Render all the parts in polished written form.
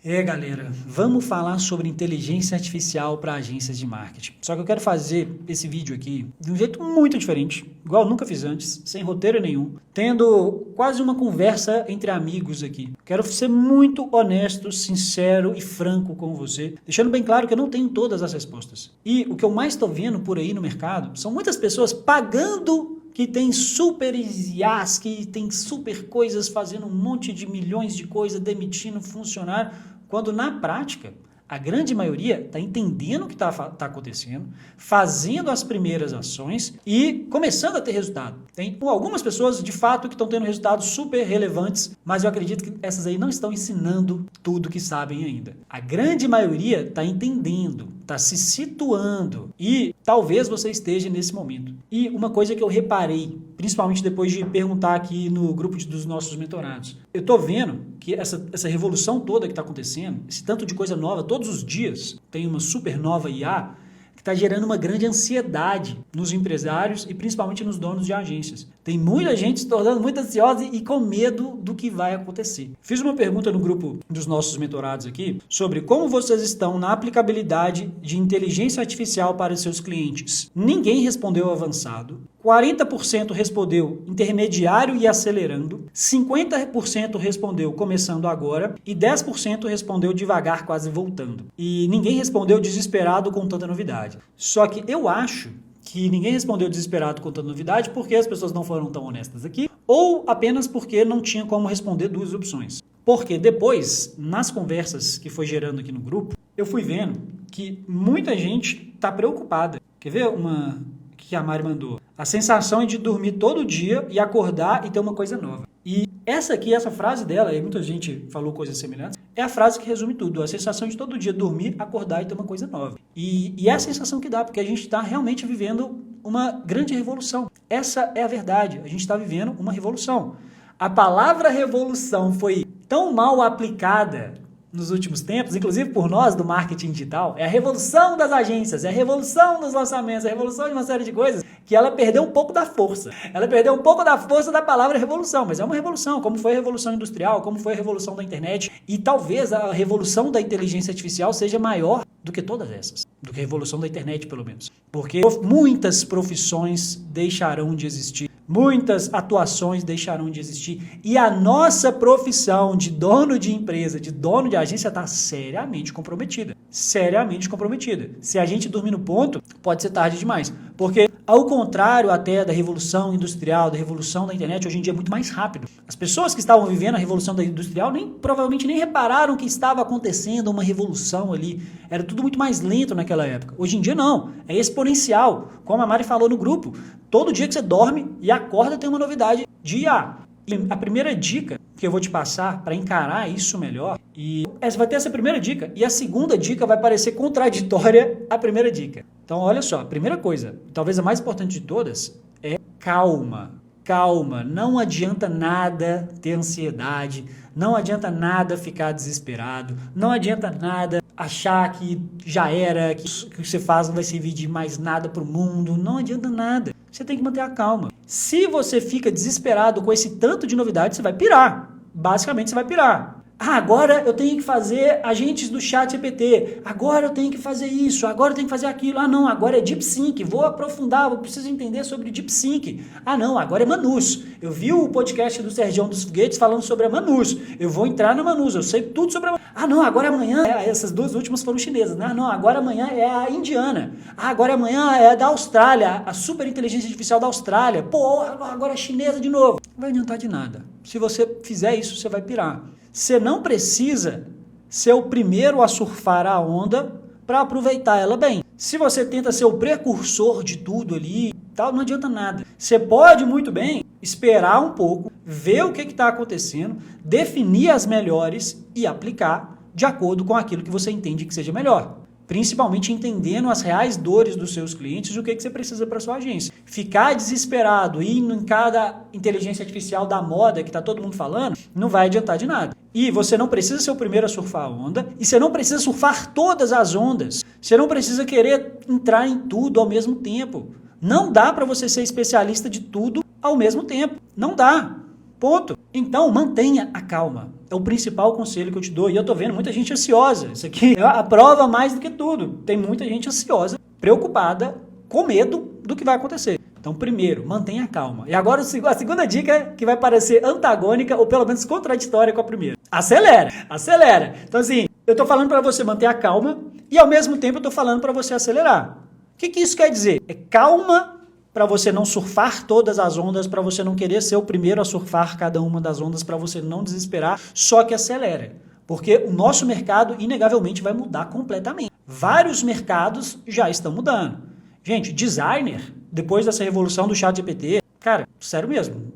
Galera, vamos falar sobre inteligência artificial para agências de marketing. Só que eu quero fazer esse vídeo aqui de um jeito muito diferente, igual eu nunca fiz antes, sem roteiro nenhum, tendo quase uma conversa entre amigos aqui. Quero ser muito honesto, sincero e franco com você, deixando bem claro que eu não tenho todas as respostas. E o que eu mais estou vendo por aí no mercado são muitas pessoas pagando que tem super IAs, que tem super coisas, fazendo um monte de milhões de coisas, demitindo funcionário, quando na prática a grande maioria está entendendo o que está acontecendo, fazendo as primeiras ações e começando a ter resultado. Tem algumas pessoas, de fato, que estão tendo resultados super relevantes, mas eu acredito que essas aí não estão ensinando tudo que sabem ainda. A grande maioria está entendendo, está se situando e talvez você esteja nesse momento. E uma coisa que eu reparei, principalmente depois de perguntar aqui no grupo dos nossos mentorados, eu estou vendo que essa revolução toda que está acontecendo, esse tanto de coisa nova, todos os dias tem uma super nova IA que está gerando uma grande ansiedade nos empresários e principalmente nos donos de agências. Tem muita gente se tornando muito ansiosa e com medo do que vai acontecer. Fiz uma pergunta no grupo dos nossos mentorados aqui sobre como vocês estão na aplicabilidade de inteligência artificial para seus clientes. Ninguém respondeu avançado. 40% respondeu intermediário e acelerando, 50% respondeu começando agora e 10% respondeu devagar, quase voltando. E ninguém respondeu desesperado com tanta novidade. Só que eu acho que ninguém respondeu desesperado com tanta novidade porque as pessoas não foram tão honestas aqui ou apenas porque não tinha como responder duas opções. Porque depois, nas conversas que foi gerando aqui no grupo, eu fui vendo que muita gente está preocupada. Quer ver uma que a Mari mandou? A sensação é de dormir todo dia e acordar e ter uma coisa nova. E essa frase dela, e muita gente falou coisas semelhantes, é a frase que resume tudo. A sensação de todo dia dormir, acordar e ter uma coisa nova. E é a sensação que dá, porque a gente está realmente vivendo uma grande revolução. Essa é a verdade. A gente está vivendo uma revolução. A palavra revolução foi tão mal aplicada nos últimos tempos, inclusive por nós do marketing digital, é a revolução das agências, é a revolução dos lançamentos, é a revolução de uma série de coisas, que ela perdeu um pouco da força. Ela perdeu um pouco da força da palavra revolução, mas é uma revolução, como foi a revolução industrial, como foi a revolução da internet, e talvez a revolução da inteligência artificial seja maior do que todas essas, do que a revolução da internet, pelo menos. Porque muitas profissões deixarão de existir, muitas atuações deixarão de existir e a nossa profissão de dono de empresa, de dono de agência está seriamente comprometida. Seriamente comprometida. Se a gente dormir no ponto, pode ser tarde demais. Porque, ao contrário até da revolução industrial, da revolução da internet, hoje em dia é muito mais rápido. As pessoas que estavam vivendo a revolução da industrial provavelmente nem repararam que estava acontecendo uma revolução ali. Era tudo muito mais lento naquela época. Hoje em dia não, é exponencial. Como a Mari falou no grupo, todo dia que você dorme e acorda tem uma novidade de IA. E a primeira dica que eu vou te passar para encarar isso melhor, e essa vai ter essa primeira dica, e a segunda dica vai parecer contraditória à primeira dica. Então, olha só, a primeira coisa, talvez a mais importante de todas, é calma. Calma, não adianta nada ter ansiedade, não adianta nada ficar desesperado, não adianta nada achar que já era, que o que você faz não vai servir de mais nada para o mundo, não adianta nada. Você tem que manter a calma. Se você fica desesperado com esse tanto de novidade, você vai pirar. Basicamente, você vai pirar. Agora eu tenho que fazer agentes do ChatGPT. Agora eu tenho que fazer isso. Agora eu tenho que fazer aquilo. Não, agora é DeepSync. Vou aprofundar, eu preciso entender sobre DeepSync. Não, agora é Manus. Eu vi o podcast do Sergião dos Foguetes falando sobre a Manus. Eu vou entrar na Manus. Eu sei tudo sobre a Manus. Não, agora amanhã, essas duas últimas foram chinesas. Não, agora amanhã é a indiana. Agora amanhã é a da Austrália, a super inteligência artificial da Austrália. Agora é chinesa de novo. Não vai adiantar de nada. Se você fizer isso, você vai pirar. Você não precisa ser o primeiro a surfar a onda para aproveitar ela bem. Se você tenta ser o precursor de tudo ali, tal, não adianta nada. Você pode muito bem esperar um pouco, ver o que está acontecendo, definir as melhores e aplicar de acordo com aquilo que você entende que seja melhor. Principalmente entendendo as reais dores dos seus clientes e o que você precisa para sua agência. Ficar desesperado indo em cada inteligência artificial da moda que está todo mundo falando, não vai adiantar de nada. E você não precisa ser o primeiro a surfar a onda, e você não precisa surfar todas as ondas. Você não precisa querer entrar em tudo ao mesmo tempo. Não dá para você ser especialista de tudo ao mesmo tempo. Não dá. Ponto. Então, mantenha a calma. É o principal conselho que eu te dou. E eu tô vendo muita gente ansiosa. Isso aqui é a prova mais do que tudo. Tem muita gente ansiosa, preocupada, com medo do que vai acontecer. Então, primeiro, mantenha calma. E agora a segunda dica que vai parecer antagônica ou pelo menos contraditória com a primeira. Acelera, acelera. Então, assim, eu tô falando para você manter a calma e ao mesmo tempo eu tô falando para você acelerar. O que isso quer dizer? É calma para você não surfar todas as ondas, para você não querer ser o primeiro a surfar cada uma das ondas, para você não desesperar, só que acelera. Porque o nosso mercado, inegavelmente, vai mudar completamente. Vários mercados já estão mudando. Gente, designer, depois dessa revolução do ChatGPT, cara, sério mesmo,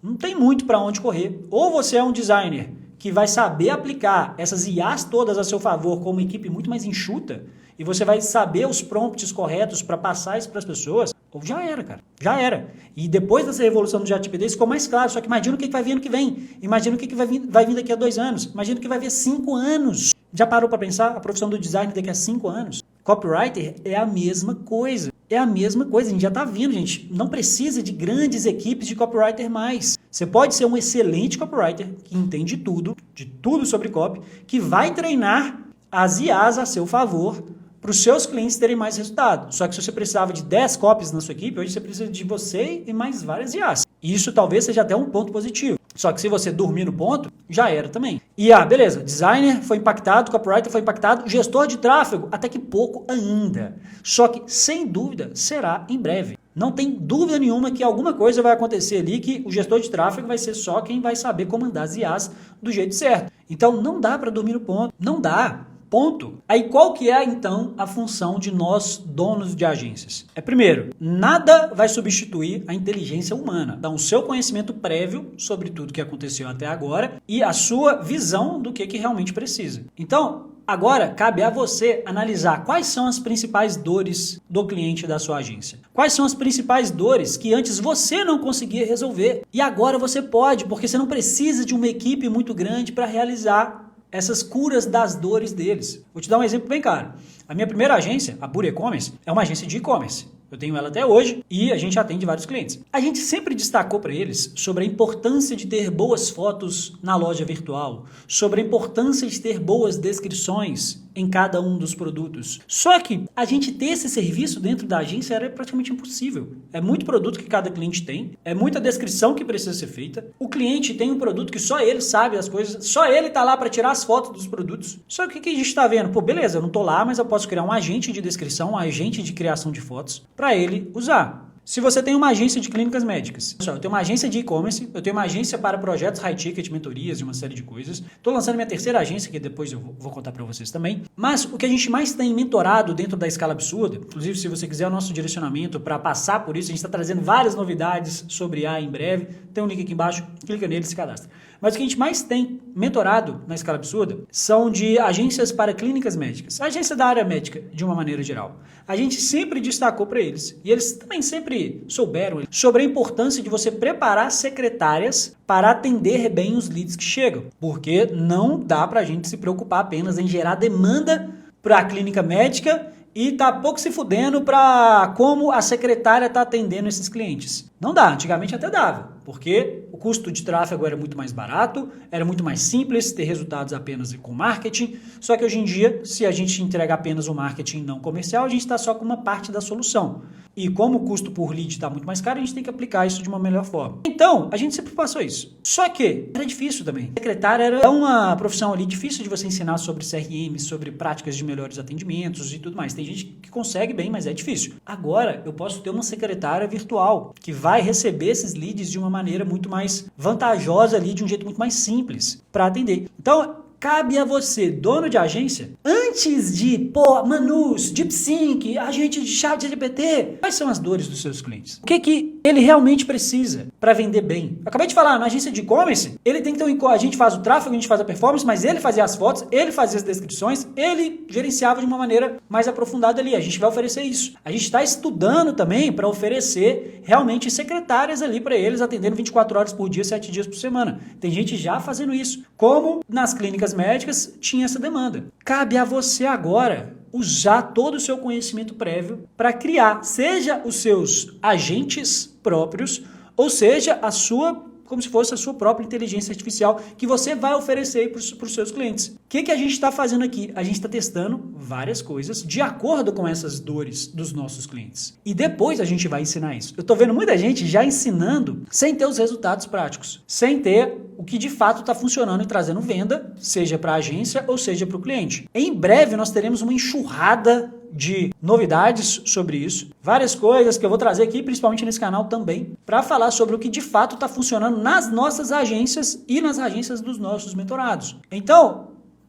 não tem muito para onde correr. Ou você é um designer que vai saber aplicar essas IAs todas a seu favor com uma equipe muito mais enxuta, e você vai saber os prompts corretos para passar isso para as pessoas, ou já era, cara. Já era. E depois dessa revolução do ChatGPT, isso ficou mais claro. Só que imagina o que vai vir ano que vem. Imagina o que vai vir daqui a 2 anos. Imagina o que vai vir 5 anos. Já parou para pensar a profissão do design daqui a 5 anos? Copywriter é a mesma coisa. É a mesma coisa. A gente já está vendo, gente. Não precisa de grandes equipes de copywriter mais. Você pode ser um excelente copywriter que entende tudo, de tudo sobre copy, que vai treinar as IAs a seu favor para os seus clientes terem mais resultado. Só que se você precisava de 10 copies na sua equipe, hoje você precisa de você e mais várias IAs. E isso talvez seja até um ponto positivo. Só que se você dormir no ponto, já era também. E beleza, designer foi impactado, copywriter foi impactado, gestor de tráfego, até que pouco ainda. Só que, sem dúvida, será em breve. Não tem dúvida nenhuma que alguma coisa vai acontecer ali, que o gestor de tráfego vai ser só quem vai saber comandar as IAs do jeito certo. Então, não dá para dormir no ponto. Não dá. Ponto. Aí qual que é, então, a função de nós, donos de agências? Primeiro, nada vai substituir a inteligência humana. Então, o seu conhecimento prévio sobre tudo que aconteceu até agora e a sua visão do que realmente precisa. Então, agora, cabe a você analisar quais são as principais dores do cliente da sua agência. Quais são as principais dores que antes você não conseguia resolver. E agora você pode, porque você não precisa de uma equipe muito grande para realizar essas curas das dores deles. Vou te dar um exemplo bem claro. A minha primeira agência, a Bura E-Commerce, é uma agência de e-commerce. Eu tenho ela até hoje e a gente atende vários clientes. A gente sempre destacou para eles sobre a importância de ter boas fotos na loja virtual, sobre a importância de ter boas descrições em cada um dos produtos. Só que a gente ter esse serviço dentro da agência era praticamente impossível. É muito produto que cada cliente tem, é muita descrição que precisa ser feita. O cliente tem um produto que só ele sabe as coisas, só ele tá lá para tirar as fotos dos produtos. Só que o que a gente está vendo? Pô, beleza, eu não tô lá, mas eu posso criar um agente de descrição, um agente de criação de fotos para ele usar. Se você tem uma agência de clínicas médicas, eu tenho uma agência de e-commerce, eu tenho uma agência para projetos high ticket, mentorias e uma série de coisas. Estou lançando minha terceira agência, que depois eu vou contar para vocês também. Mas o que a gente mais tem mentorado dentro da Escala Absurda, inclusive se você quiser o nosso direcionamento para passar por isso, a gente está trazendo várias novidades sobre IA em breve. Tem um link aqui embaixo, clica nele e se cadastra. Mas o que a gente mais tem mentorado na Escala Absurda são de agências para clínicas médicas. A agência da área médica, de uma maneira geral. A gente sempre destacou para eles. E eles também sempre souberam sobre a importância de você preparar secretárias para atender bem os leads que chegam. Porque não dá para a gente se preocupar apenas em gerar demanda para a clínica médica e tá pouco se fudendo para como a secretária tá atendendo esses clientes. Não dá, antigamente até dava, porque o custo de tráfego era muito mais barato, era muito mais simples ter resultados apenas com marketing, só que hoje em dia, se a gente entrega apenas o marketing não comercial, a gente está só com uma parte da solução. E como o custo por lead está muito mais caro, a gente tem que aplicar isso de uma melhor forma. Então, a gente sempre passou isso. Só que era difícil também. Secretária era uma profissão ali difícil de você ensinar sobre CRM, sobre práticas de melhores atendimentos e tudo mais. Tem gente que consegue bem, mas é difícil. Agora, eu posso ter uma secretária virtual que vai receber esses leads de uma maneira muito mais vantajosa ali, de um jeito muito mais simples para atender. Então, cabe a você, dono de agência, antes de, Manus, DeepSync, agente de ChatGPT, quais são as dores dos seus clientes? O que ele realmente precisa para vender bem? Eu acabei de falar, na agência de e-commerce, ele tem que ter a gente faz o tráfego, a gente faz a performance, mas ele fazia as fotos, ele fazia as descrições, ele gerenciava de uma maneira mais aprofundada ali. A gente vai oferecer isso. A gente está estudando também para oferecer realmente secretárias ali para eles, atendendo 24 horas por dia, 7 dias por semana. Tem gente já fazendo isso. Como nas clínicas médicas tinha essa demanda. Cabe a você agora usar todo o seu conhecimento prévio para criar, seja os seus agentes próprios, ou seja, a sua como se fosse a sua própria inteligência artificial que você vai oferecer para os seus clientes. O que a gente está fazendo aqui? A gente está testando várias coisas de acordo com essas dores dos nossos clientes. E depois a gente vai ensinar isso. Eu estou vendo muita gente já ensinando sem ter os resultados práticos, sem ter o que de fato está funcionando e trazendo venda, seja para a agência ou seja para o cliente. Em breve nós teremos uma enxurrada de novidades sobre isso, várias coisas que eu vou trazer aqui, principalmente nesse canal também, para falar sobre o que de fato está funcionando nas nossas agências e nas agências dos nossos mentorados. Então,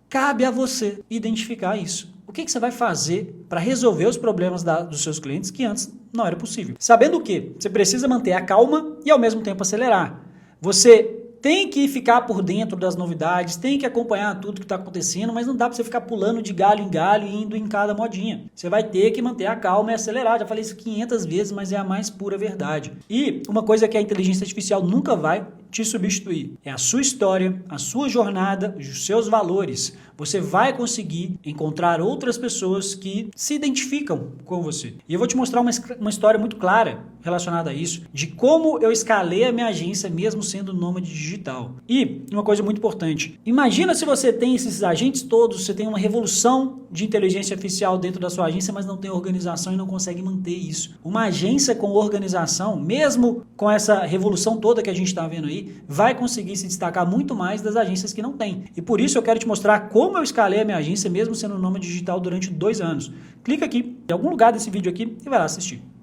cabe a você identificar isso. O que você vai fazer para resolver os problemas dos seus clientes que antes não era possível? Sabendo o que? Você precisa manter a calma e ao mesmo tempo acelerar. Você tem que ficar por dentro das novidades, tem que acompanhar tudo que está acontecendo, mas não dá para você ficar pulando de galho em galho e indo em cada modinha. Você vai ter que manter a calma e acelerar. Já falei isso 500 vezes, mas é a mais pura verdade. E uma coisa que a inteligência artificial nunca vai te substituir é a sua história, a sua jornada, os seus valores. Você vai conseguir encontrar outras pessoas que se identificam com você. E eu vou te mostrar uma história muito clara relacionada a isso, de como eu escalei a minha agência mesmo sendo nômade digital. E uma coisa muito importante, imagina se você tem esses agentes todos, você tem uma revolução de inteligência artificial dentro da sua agência, mas não tem organização e não consegue manter isso. Uma agência com organização, mesmo com essa revolução toda que a gente está vendo aí, vai conseguir se destacar muito mais das agências que não tem. E por isso eu quero te mostrar como eu escalei a minha agência mesmo sendo nômade digital durante 2 anos. Clica aqui, em algum lugar desse vídeo aqui e vai lá assistir.